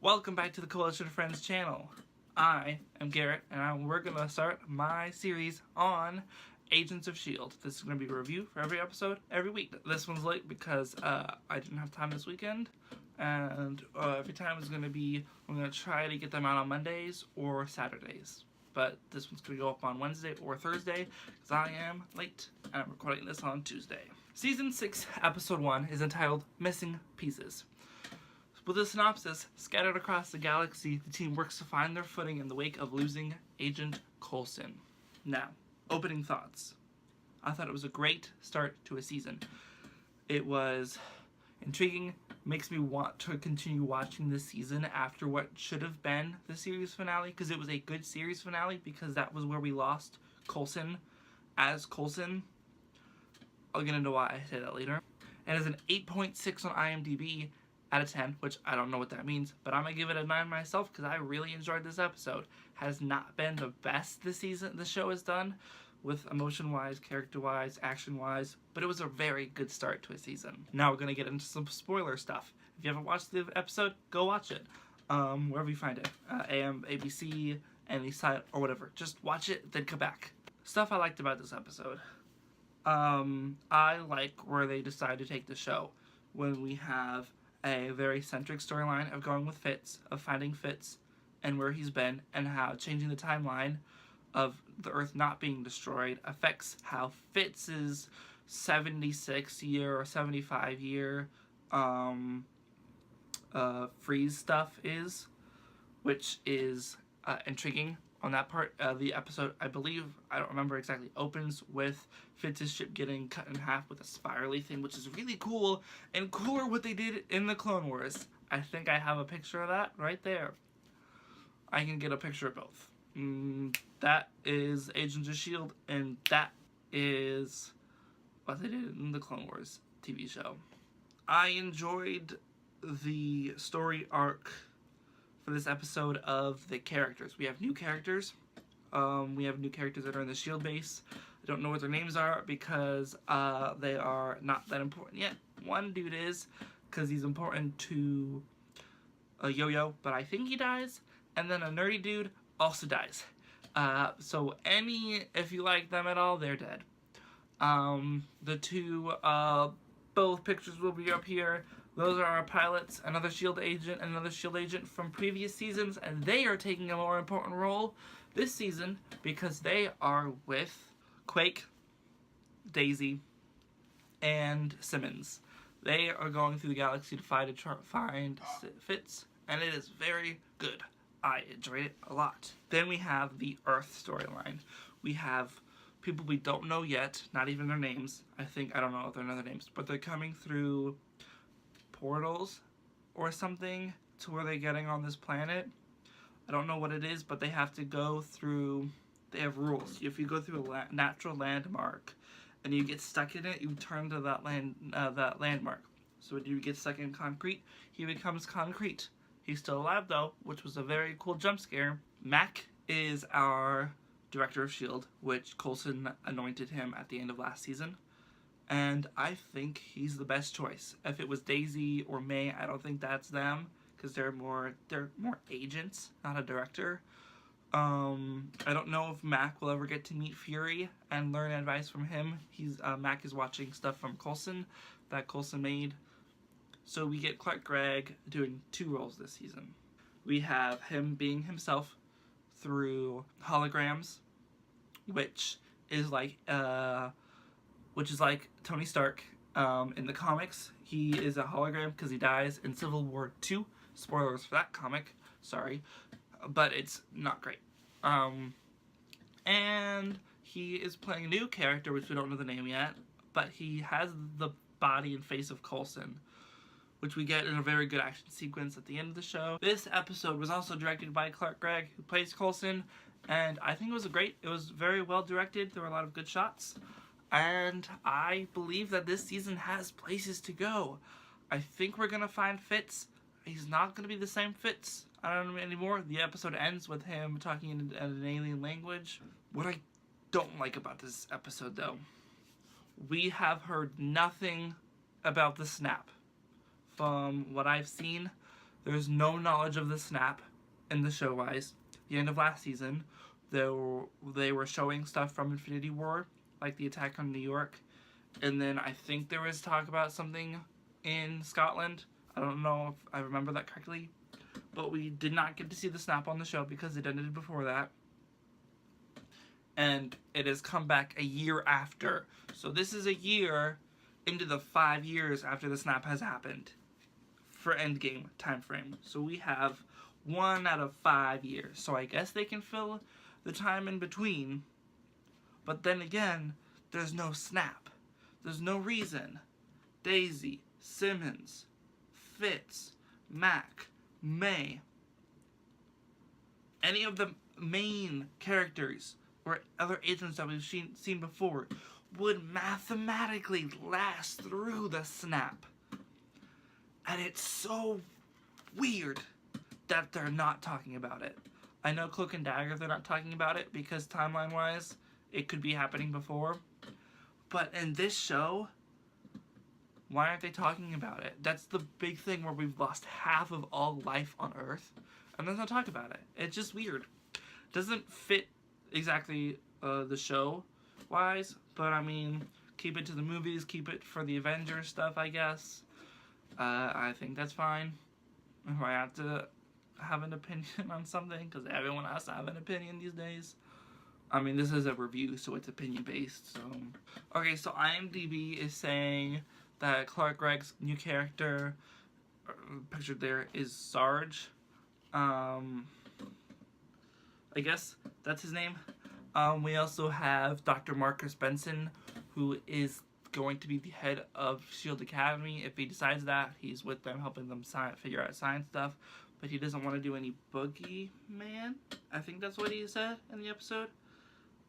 Welcome back to the Coalition of Friends channel. I am Garrett, and we're going to start my series on Agents of S.H.I.E.L.D. This is going to be a review for every episode, every week. This one's late because I didn't have time this weekend, and every time is going to be, I'm going to try to get them out on Mondays or Saturdays. But this one's going to go up on Wednesday or Thursday because I am late, and I'm recording this on Tuesday. Season 6, Episode 1 is entitled Missing Pieces. With a synopsis, scattered across the galaxy, the team works to find their footing in the wake of losing Agent Coulson. Now, opening thoughts. I thought it was a great start to a season. It was intriguing, makes me want to continue watching this season after what should have been the series finale, because it was a good series finale, because that was where we lost Coulson as Coulson. I'll get into why I say that later. And it's an 8.6 on IMDb out of 10, which I don't know what that means, but I'm gonna give it a 9 myself because I really enjoyed this episode. Has not been the best this season the show has done, with emotion-wise, character-wise, action-wise, but it was a very good start to a season. Now we're gonna get into some spoiler stuff. If you haven't watched the episode, go watch it. Wherever you find it. AM, ABC, any site, or whatever. Just watch it, then come back. Stuff I liked about this episode. I like where they decide to take the show. When we have a very centric storyline of going with Fitz, of finding Fitz and where he's been, and how changing the timeline of the Earth not being destroyed affects how Fitz's 76 year or 75 year freeze stuff is, which is intriguing on that part. The episode, I believe, I don't remember exactly, opens with Fitz's ship getting cut in half with a spirally thing, which is really cool, and cooler what they did in the Clone Wars. I think I have a picture of that right there. I can get a picture of both. That is Agents of S.H.I.E.L.D., and that is what they did in the Clone Wars TV show. I enjoyed the story arc for this episode of the characters. We have new characters. We have new characters that are in the S.H.I.E.L.D. base. I don't know what their names are because they are not that important yet. One dude is, because he's important to Yo-Yo, but I think he dies. And then a nerdy dude also dies. So if you like them at all, they're dead. The two, both pictures will be up here. Those are our pilots, another S.H.I.E.L.D. agent, and another S.H.I.E.L.D. agent from previous seasons, and they are taking a more important role this season because they are with Quake, Daisy, and Simmons. They are going through the galaxy to find Fitz, and it is very good. I enjoyed it a lot. Then we have the Earth storyline. We have people we don't know yet, not even their names. I don't know if they're their names, but they're coming through portals or something to where they're getting on this planet. I don't know what it is, but they have to go through, they have rules. If you go through a natural landmark and you get stuck in it, you turn to that landmark. So when you get stuck in concrete, he becomes concrete. He's still alive though, which was a very cool jump scare. Mac is our director of S.H.I.E.L.D., which Coulson anointed him at the end of last season. And I think he's the best choice. If it was Daisy or May, I don't think that's them, because they're more agents, not a director. I don't know if Mac will ever get to meet Fury and learn advice from him. Mac is watching stuff from Coulson that Coulson made. So we get Clark Gregg doing 2 roles this season. We have him being himself through holograms, which is like Tony Stark in the comics. He is a hologram because he dies in Civil War II. Spoilers for that comic, sorry, but it's not great. And he is playing a new character, which we don't know the name yet, but he has the body and face of Coulson, which we get in a very good action sequence at the end of the show. This episode was also directed by Clark Gregg, who plays Coulson, and I think it was very well directed. There were a lot of good shots. And I believe that this season has places to go. I think we're gonna find Fitz. He's not gonna be the same Fitz anymore. The episode ends with him talking in an alien language. What I don't like about this episode, though, we have heard nothing about the snap. From what I've seen, There's no knowledge of the snap in the show-wise. The end of last season, they were showing stuff from Infinity War, like the attack on New York, and then I think there was talk about something in Scotland. I don't know if I remember that correctly, but we did not get to see the snap on the show because it ended before that. And it has come back a year after. So this is a year into the 5 years after the snap has happened for Endgame time frame. So we have 1 out of 5 years. So I guess they can fill the time in between. But then again, there's no snap. There's no reason Daisy, Simmons, Fitz, Mac, May, any of the main characters or other agents that we've seen before would mathematically last through the snap. And it's so weird that they're not talking about it. I know Cloak and Dagger, they're not talking about it because timeline-wise, it could be happening before. But in this show, why aren't they talking about it? That's the big thing where we've lost half of all life on Earth, and there's no talk about it. It's just weird. Doesn't fit exactly the show-wise, but I mean, keep it to the movies, keep it for the Avengers stuff, I guess. I think that's fine. If I have to have an opinion on something, because everyone has to have an opinion these days. I mean, this is a review, so it's opinion-based, so... Okay, so IMDb is saying that Clark Gregg's new character, pictured there, is Sarge. I guess that's his name. We also have Dr. Marcus Benson, who is going to be the head of S.H.I.E.L.D. Academy. If he decides that, he's with them, helping them figure out science stuff. But he doesn't want to do any boogeyman. I think that's what he said in the episode.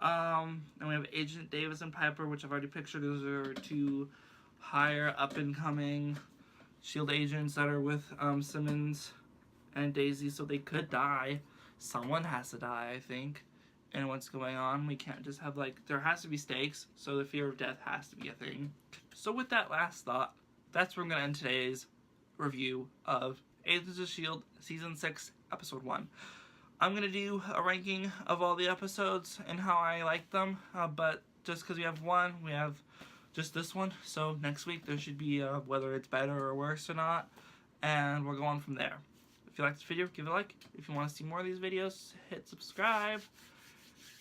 And we have Agent Davis and Piper, which I've already pictured. Those are 2 higher up-and-coming S.H.I.E.L.D. agents that are with Simmons and Daisy, so they could die. Someone has to die, I think. And what's going on, we can't just have, like, there has to be stakes, so the fear of death has to be a thing. So with that last thought, that's where I'm going to end today's review of Agents of S.H.I.E.L.D. Season 6, Episode 1. I'm going to do a ranking of all the episodes and how I like them, but just because we have one, we have just this one, so next week there should be whether it's better or worse or not, and we're going from there. If you like this video, give it a like. If you want to see more of these videos, hit subscribe,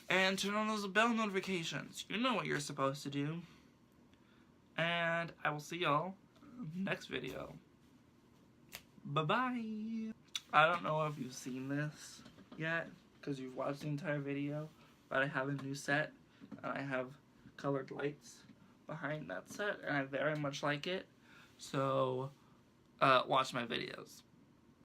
and turn on those bell notifications. You know what you're supposed to do. And I will see y'all next video. Bye-bye. I don't know if you've seen this yet, because you've watched the entire video, but I have a new set, and I have colored lights behind that set, and I very much like it, so watch my videos.